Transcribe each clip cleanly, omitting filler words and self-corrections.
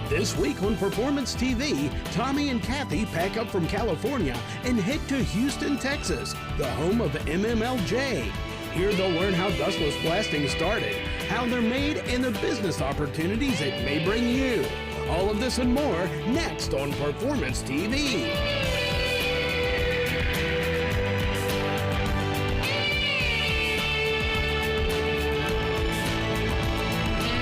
This week on Performance TV, Tommy and Kathy pack up from California and head to Houston, Texas, the home of MMLJ. Here they'll learn how Dustless Blasting started, how they're made, and the business opportunities it may bring you. All of this and more next on Performance TV.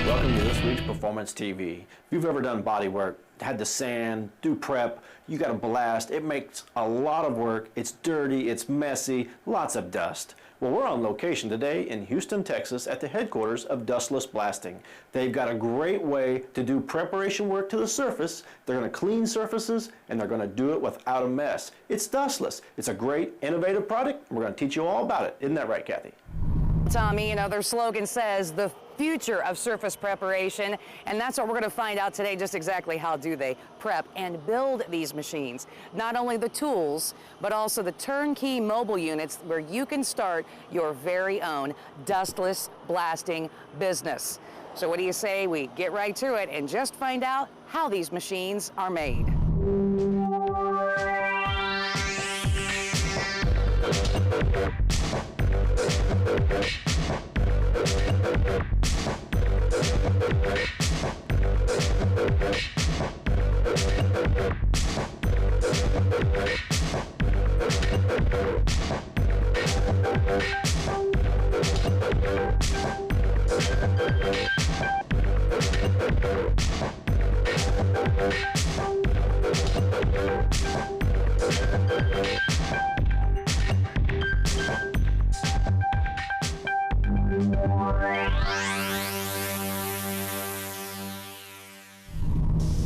Welcome to this week's Performance TV. If you've ever done body work, had to sand, do prep, you got to blast, it makes a lot of work, it's dirty, it's messy, lots of dust. Well, we're on location today in Houston, Texas at the headquarters of Dustless Blasting. They've got a great way to do preparation work to the surface. They're going to clean surfaces and they're going to do it without a mess. It's dustless. It's a great, innovative product, and we're going to teach you all about it. Isn't that right, Kathy? Tommy, you know, their slogan says the future of surface preparation, and that's what we're going to find out today, just exactly how do they prep and build these machines. Not only the tools, but also the turnkey mobile units where you can start your very own dustless blasting business. So what do you say we get right to it and just find out how these machines are made?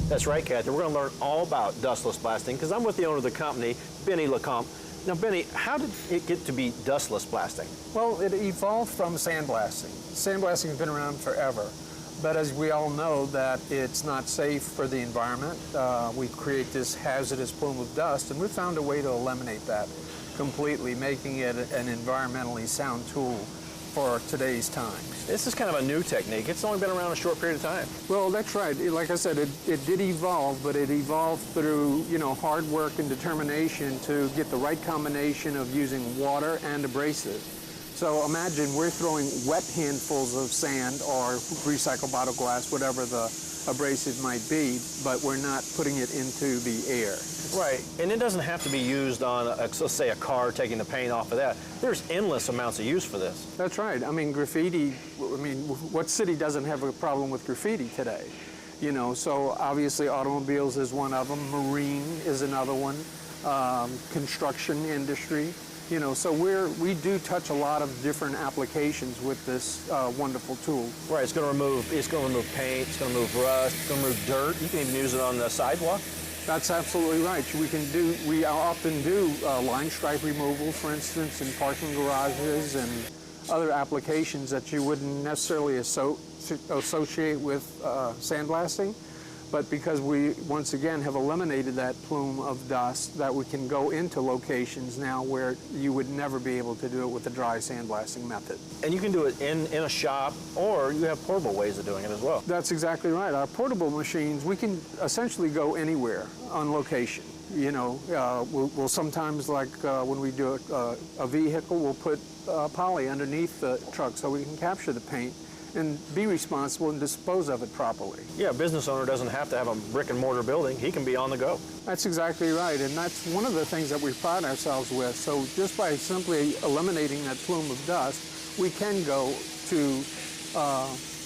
That's right, Kathy. We're going to learn all about dustless blasting because I'm with the owner of the company, Benny Lecomte. Now, Benny, how did it get to be dustless blasting? Well, it evolved from sandblasting. Sandblasting has been around forever, but as we all know that it's not safe for the environment. We create this hazardous plume of dust, and we found a way to eliminate that completely, making it an environmentally sound tool for today's times. This is kind of a new technique. It's only been around a short period of time. Well, that's right. Like I said, it did evolve, but it evolved through, hard work and determination to get the right combination of using water and abrasive. So imagine we're throwing wet handfuls of sand or recycled bottle glass, whatever the abrasive might be, but we're not putting it into the air. Right, and it doesn't have to be used on, let's say, a car, taking the paint off of that. There's endless amounts of use for this. That's right. I mean, graffiti, what city doesn't have a problem with graffiti today? So obviously automobiles is one of them, marine is another one, construction industry. So we do touch a lot of different applications with this wonderful tool. Right, it's going to remove paint, it's going to remove rust, it's going to remove dirt. You can even use it on the sidewalk. That's absolutely right. We often do line stripe removal, for instance, in parking garages and other applications that you wouldn't necessarily associate with sandblasting. But because we, once again, have eliminated that plume of dust, that we can go into locations now where you would never be able to do it with the dry sandblasting method. And you can do it in a shop, or you have portable ways of doing it as well. That's exactly right. Our portable machines, we can essentially go anywhere on location. We'll sometimes, like when we do a vehicle, we'll put poly underneath the truck so we can capture the paint and be responsible and dispose of it properly. Yeah, a business owner doesn't have to have a brick and mortar building. He can be on the go. That's exactly right, and that's one of the things that we pride ourselves with. So just by simply eliminating that plume of dust, we can go to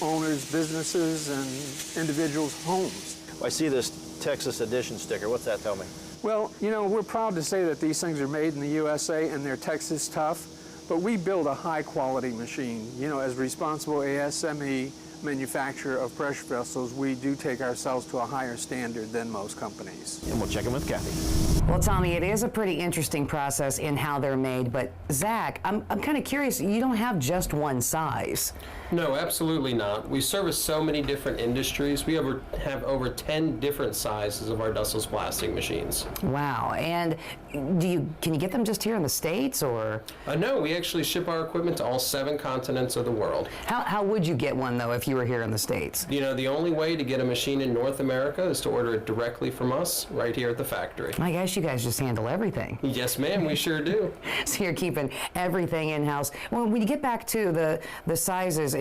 owners, businesses, and individuals' homes. I see this Texas Edition sticker. What's that tell me? Well, we're proud to say that these things are made in the USA and they're Texas tough. But we build a high-quality machine. As responsible ASME manufacturer of pressure vessels, we do take ourselves to a higher standard than most companies. And we'll check in with Kathy. Well, Tommy, it is a pretty interesting process in how they're made, but Zach, I'm kind of curious, you don't have just one size. No, absolutely not. We service so many different industries. We have over 10 different sizes of our dustless blasting machines. Wow, and Can you get them just here in the States, or? No, we actually ship our equipment to all 7 continents of the world. How would you get one, though, if you were here in the States? You know, the only way to get a machine in North America is to order it directly from us right here at the factory. I guess you guys just handle everything. Yes, ma'am, we sure do. So you're keeping everything in-house. Well, when you get back to the sizes,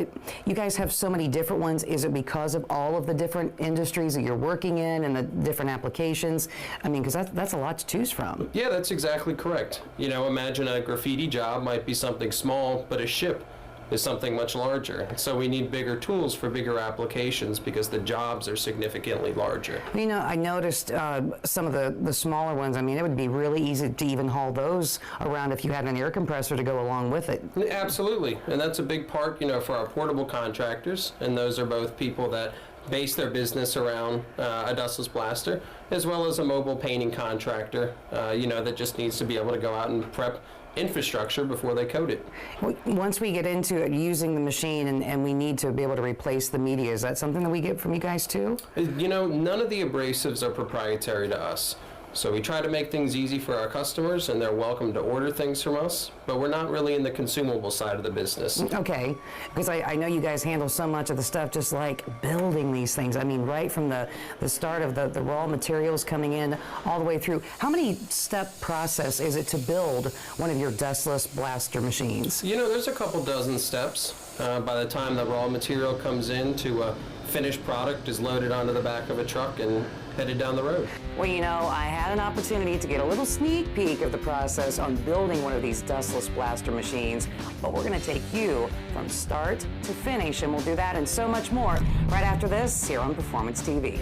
you guys have so many different ones. Is it because of all of the different industries that you're working in and the different applications? I mean, because that's a lot to choose from. Yeah, that's exactly correct. You know, imagine a graffiti job might be something small, but a ship is something much larger. So we need bigger tools for bigger applications because the jobs are significantly larger. You know, I noticed some of the smaller ones. I mean, it would be really easy to even haul those around if you had an air compressor to go along with it. Absolutely, and that's a big part, you know, for our portable contractors, and those are both people that base their business around a dustless blaster, as well as a mobile painting contractor, you know, that just needs to be able to go out and prep infrastructure before they coat it. Once we get into it, using the machine and we need to be able to replace the media, is that something that we get from you guys too? You know, none of the abrasives are proprietary to us. So we try to make things easy for our customers, and they're welcome to order things from us, but we're not really in the consumable side of the business. Okay, because I know you guys handle so much of the stuff, just like building these things. I mean, right from the start of the raw materials coming in all the way through. How many step process is it to build one of your dustless blaster machines? You know, there's a couple dozen steps. By the time the raw material comes in to a finished product is loaded onto the back of a truck and headed down the road. Well, you know, I had an opportunity to get a little sneak peek of the process on building one of these dustless blaster machines, but we're going to take you from start to finish, and we'll do that and so much more right after this here on Performance TV.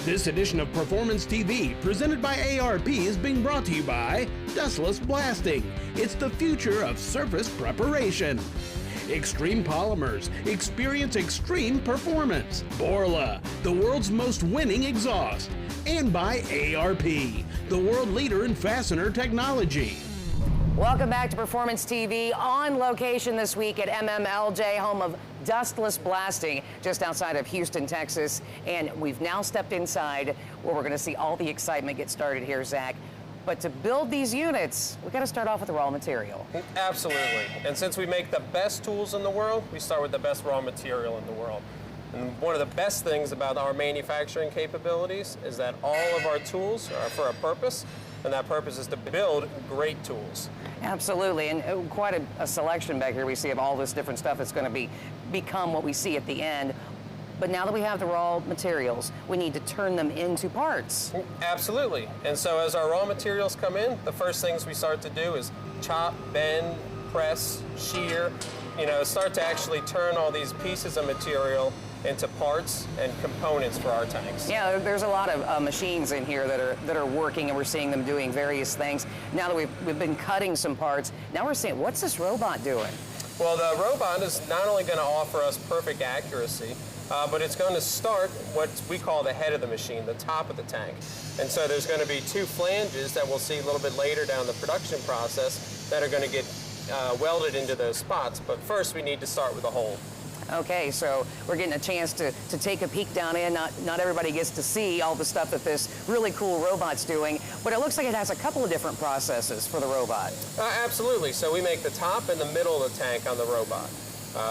This edition of Performance TV, presented by ARP, is being brought to you by Dustless Blasting. It's the future of surface preparation. Extreme Polymers, experience extreme performance. Borla, the world's most winning exhaust. And by ARP, the world leader in fastener technology. Welcome back to Performance TV, on location this week at MMLJ, home of Dustless Blasting, just outside of Houston, Texas. And we've now stepped inside where we're going to see all the excitement get started here, Zach. But to build these units, we've got to start off with the raw material. Absolutely. And since we make the best tools in the world, we start with the best raw material in the world. And one of the best things about our manufacturing capabilities is that all of our tools are for a purpose, and that purpose is to build great tools. Absolutely, and quite a selection back here we see of all this different stuff that's going to become what we see at the end. But now that we have the raw materials, we need to turn them into parts. Absolutely. And so as our raw materials come in, the first things we start to do is chop, bend, press, shear, you know, start to actually turn all these pieces of material into parts and components for our tanks. Yeah, there's a lot of machines in here that are working, and we're seeing them doing various things. Now that we've been cutting some parts, now we're seeing, what's this robot doing? Well, the robot is not only going to offer us perfect accuracy, but it's going to start what we call the head of the machine, the top of the tank. And so there's going to be 2 flanges that we'll see a little bit later down the production process that are going to get welded into those spots. But first we need to start with a hole. Okay, so we're getting a chance to take a peek down in. Not everybody gets to see all the stuff that this really cool robot's doing, but it looks like it has a couple of different processes for the robot. Absolutely. So we make the top and the middle of the tank on the robot.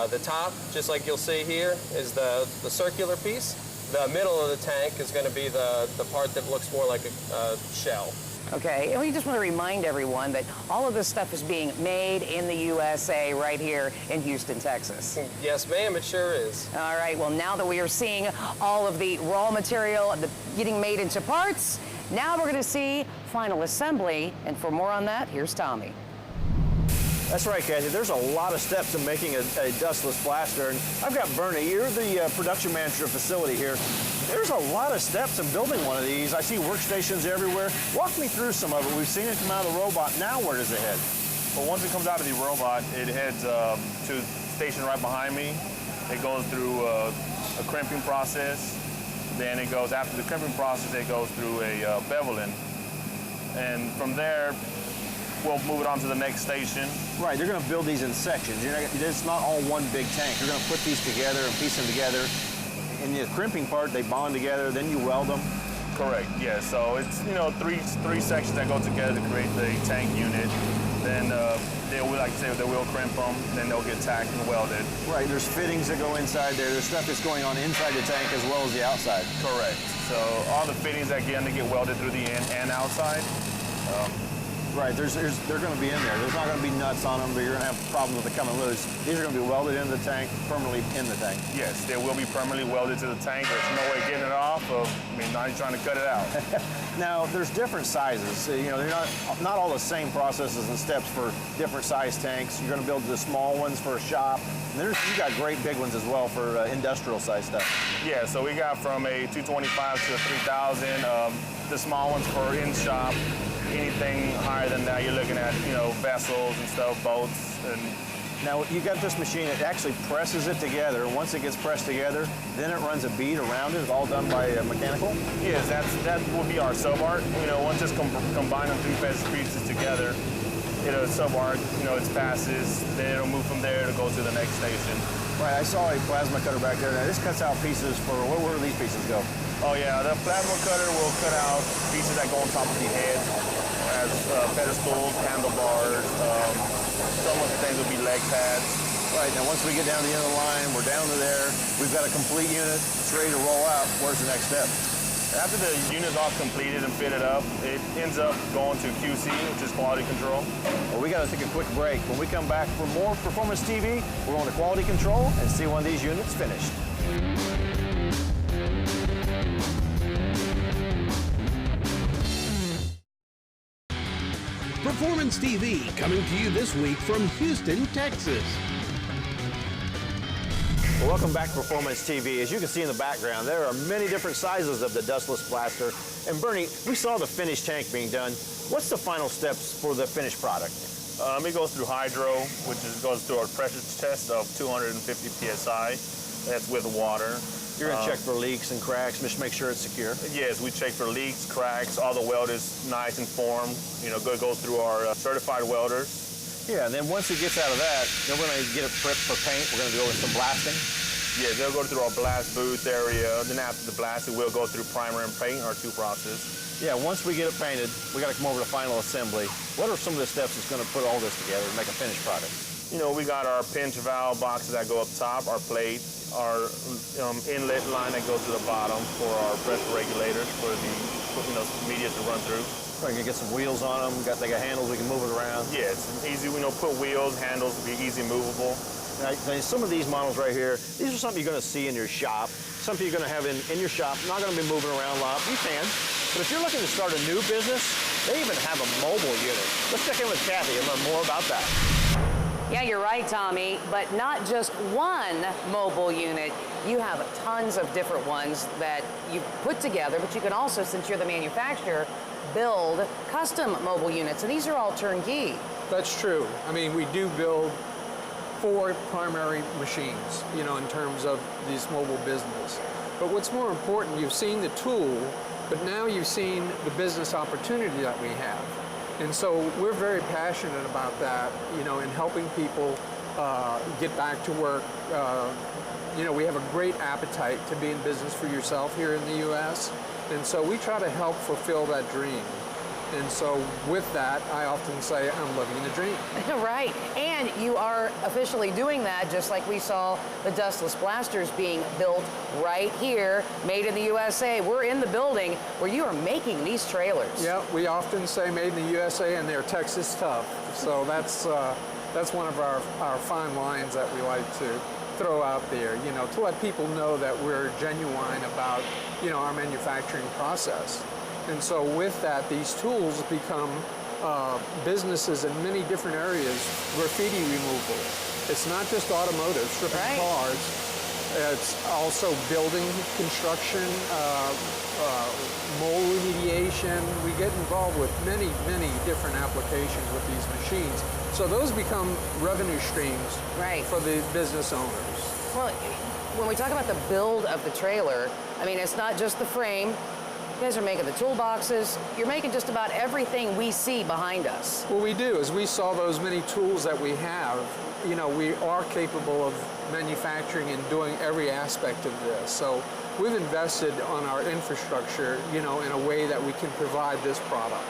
The top, just like you'll see here, is the circular piece. The middle of the tank is going to be the part that looks more like a shell. Okay, and we just want to remind everyone that all of this stuff is being made in the USA right here in Houston, Texas. Yes, ma'am, it sure is. All right, well, now that we are seeing all of the raw material getting made into parts, now we're going to see final assembly. And for more on that, here's Tommy. That's right, Kathy. There's a lot of steps in making a dustless blaster. And I've got Bernie, you're the production manager of the facility here. There's a lot of steps in building one of these. I see workstations everywhere. Walk me through some of it. We've seen it come out of the robot. Now where does it head? Well, once it comes out of the robot, it heads to the station right behind me. It goes through a crimping process. Then it goes, after the crimping process, it goes through a beveling. And from there, we'll move it on to the next station. Right, they're going to build these in sections. It's not all one big tank. You're going to put these together and piece them together. in the crimping part, they bond together, then you weld them. Correct, yeah. So it's, three sections that go together to create the tank unit. Then like I say, they will crimp them, then they'll get tacked and welded. Right, there's fittings that go inside there. There's stuff that's going on inside the tank as well as the outside. Correct. So all the fittings that get welded through the in and outside. Right, they're going to be in there. There's not going to be nuts on them, but you're going to have problems with it coming loose. These are going to be welded into the tank, permanently in the tank. Yes, they will be permanently welded to the tank. There's no way getting it off. Now you're trying to cut it out. Now, there's different sizes. They're not all the same processes and steps for different size tanks. You're going to build the small ones for a shop. And you got great big ones as well for industrial size stuff. Yeah, so we got from a 225 to a 3000. The small ones for in shop. Anything higher than that, you're looking at, vessels and stuff, boats. And now, you got this machine that actually presses it together. Once it gets pressed together, then it runs a bead around it. It's all done by mechanical? Yes, that will be our sub-art. Once it's combine them three pieces together, it'll sub-art, it passes, then it'll move from there to go to the next station. Right, I saw a plasma cutter back there. Now, this cuts out pieces for, where do these pieces go? Oh yeah, the plasma cutter will cut out pieces that go on top of the head, as pedestals, handlebars. Some of the things will be leg pads. Right, now once we get down to the end of the line, we're down to there. We've got a complete unit. It's ready to roll out. Where's the next step? After the unit's all completed and fitted up, it ends up going to QC, which is quality control. Well, we got to take a quick break. When we come back for more Performance TV, we're going to quality control and see one of these units finished. Performance TV coming to you this week from Houston, Texas. Well, welcome back to Performance TV. As you can see in the background, there are many different sizes of the Dustless Blaster. And Bernie, we saw the finished tank being done. What's the final steps for the finished product? It goes through hydro, which goes through our pressure test of 250 psi. That's with water. You're going to check for leaks and cracks, just make sure it's secure? Yes, we check for leaks, cracks, all the weld is nice and formed. Go through our certified welders. Yeah, and then once it gets out of that, then we're going to get it prepped for paint. We're going to go with some blasting. Yeah, they'll go through our blast booth area. Then after the blasting, we'll go through primer and paint, our two process. Yeah, once we get it painted, we got to come over to final assembly. What are some of the steps that's going to put all this together to make a finished product? We got our pinch valve boxes that go up top, our plate, our inlet line that goes to the bottom for our pressure regulators for the media to run through. We're going to get some wheels on them. They got handles, we can move it around. Yeah, it's easy. Put wheels, handles, be easy movable. Now, some of these models right here, these are something you're going to see in your shop. Something you're going to have in your shop. Not going to be moving around a lot. You can. But if you're looking to start a new business, they even have a mobile unit. Let's check in with Kathy and learn more about that. Yeah, you're right, Tommy, but not just one mobile unit. You have tons of different ones that you put together, but you can also, since you're the manufacturer, build custom mobile units, and these are all turnkey. That's true. I mean, we do build 4 primary machines, in terms of this mobile business. But what's more important, you've seen the tool, but now you've seen the business opportunity that we have. And so we're very passionate about that, in helping people get back to work. We have a great appetite to be in business for yourself here in the U.S. And so we try to help fulfill that dream. And so with that, I often say I'm living the dream. Right, and you are officially doing that, just like we saw the Dustless Blasters being built right here, made in the USA. We're in the building where you are making these trailers. Yeah, we often say made in the USA, and they're Texas tough. So that's one of our fine lines that we like to throw out there, to let people know that we're genuine about, our manufacturing process. And so with that, these tools become businesses in many different areas. Graffiti removal. It's not just automotive, stripping cars. It's also building construction, mold remediation. We get involved with many, many different applications with these machines. So those become revenue streams for the business owners. Well, when we talk about the build of the trailer, I mean, it's not just the frame. You guys are making the toolboxes. You're making just about everything we see behind us. What we do is we saw those many tools that we have. You know, we are capable of manufacturing and doing every aspect of this. So we've invested on our infrastructure, you know, in a way that we can provide this product.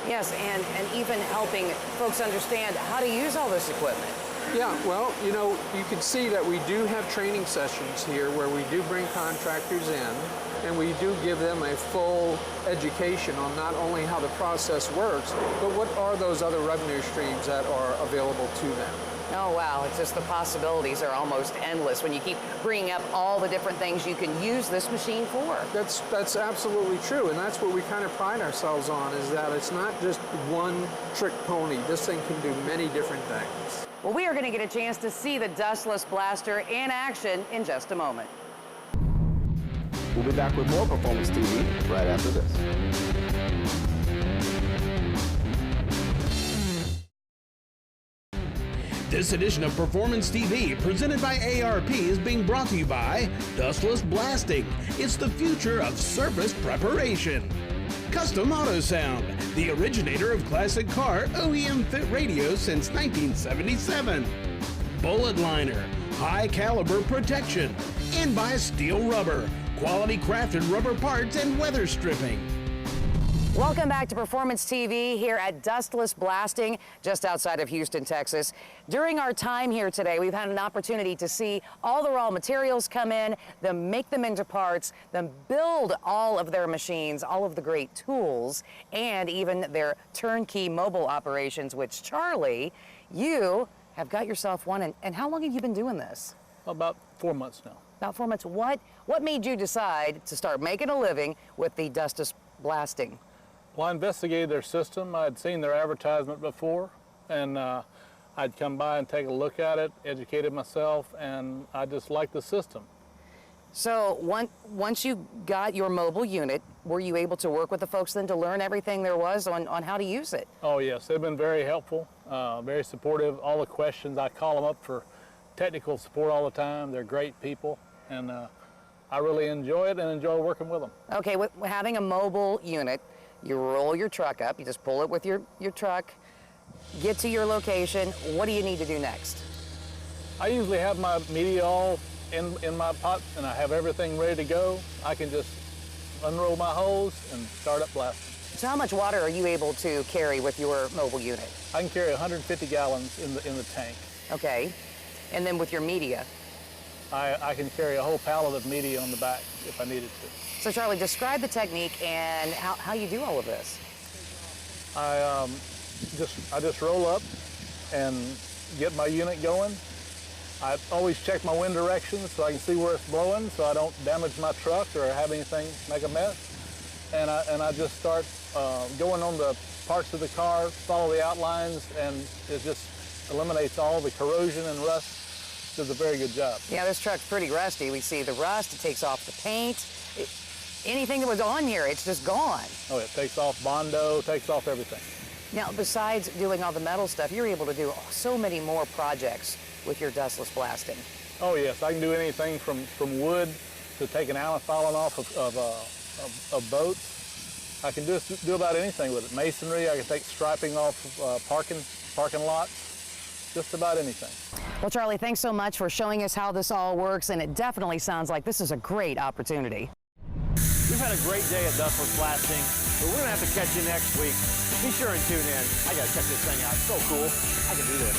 Yes, and even helping folks understand how to use all this equipment. Yeah, well, you know, you can see that we do have training sessions here where we do bring contractors in and we do give them a full education on not only how the process works, but what are those other revenue streams that are available to them. Oh, wow, it's just the possibilities are almost endless when you keep bringing up all the different things you can use this machine for. That's absolutely true, and that's what we kind of pride ourselves on, is that it's not just one trick pony. This thing can do many different things. Well, we are going to get a chance to see the Dustless Blaster in action in just a moment. We'll be back with more Performance TV right after this. This edition of Performance TV, presented by ARP, is being brought to you by Dustless Blasting. It's the future of surface preparation. Custom Auto Sound, the originator of classic car OEM fit radios since 1977. Bullet Liner, high caliber protection. And by Steel Rubber, quality crafted rubber parts and weather stripping. Welcome back to Performance TV here at Dustless Blasting, just outside of Houston, Texas. During our time here today, we've had an opportunity to see all the raw materials come in, them make them into parts, them build all of their machines, all of the great tools, and even their turnkey mobile operations, which, Charlie, you have got yourself one. And how long have you been doing this? About 4 months now. About 4 months. What made you decide to start making a living with the Dustless Blasting? Well, I investigated their system. I'd seen their advertisement before, and I'd come by and take a look at it, educated myself, and I just liked the system. So once you got your mobile unit, were you able to work with the folks then to learn everything there was on how to use it? Oh, yes. They've been very helpful, very supportive. All the questions, I call them up for technical support all the time. They're great people, and I really enjoy it and enjoy working with them. Okay, with having a mobile unit, you roll your truck up, you just pull it with your truck, get to your location. What do you need to do next? I usually have my media all in my pot, and I have everything ready to go. I can just unroll my hose and start up blasting. So how much water are you able to carry with your mobile unit? I can carry 150 gallons in the tank. Okay, and then with your media? I can carry a whole pallet of media on the back if I needed to. So Charlie, describe the technique and how you do all of this. I just roll up and get my unit going. I always check my wind direction so I can see where it's blowing so I don't damage my truck or have anything make a mess. And I just start going on the parts of the car, follow the outlines, and it just eliminates all the corrosion and rust. Does a very good job. Yeah, this truck's pretty rusty. We see the rust, it takes off the paint. Anything that was on here, it's just gone. Oh, it takes off Bondo, takes off everything. Now, besides doing all the metal stuff, you're able to do so many more projects with your Dustless Blasting. Oh, yes. I can do anything from wood to taking anaphyllin off of boats. I can do about anything with it. Masonry, I can take striping off parking lots, just about anything. Well, Charlie, thanks so much for showing us how this all works, and it definitely sounds like this is a great opportunity. We've had a great day at Dustless Blasting, but we're going to have to catch you next week. Be sure and tune in. I got to check this thing out. It's so cool. I can do this.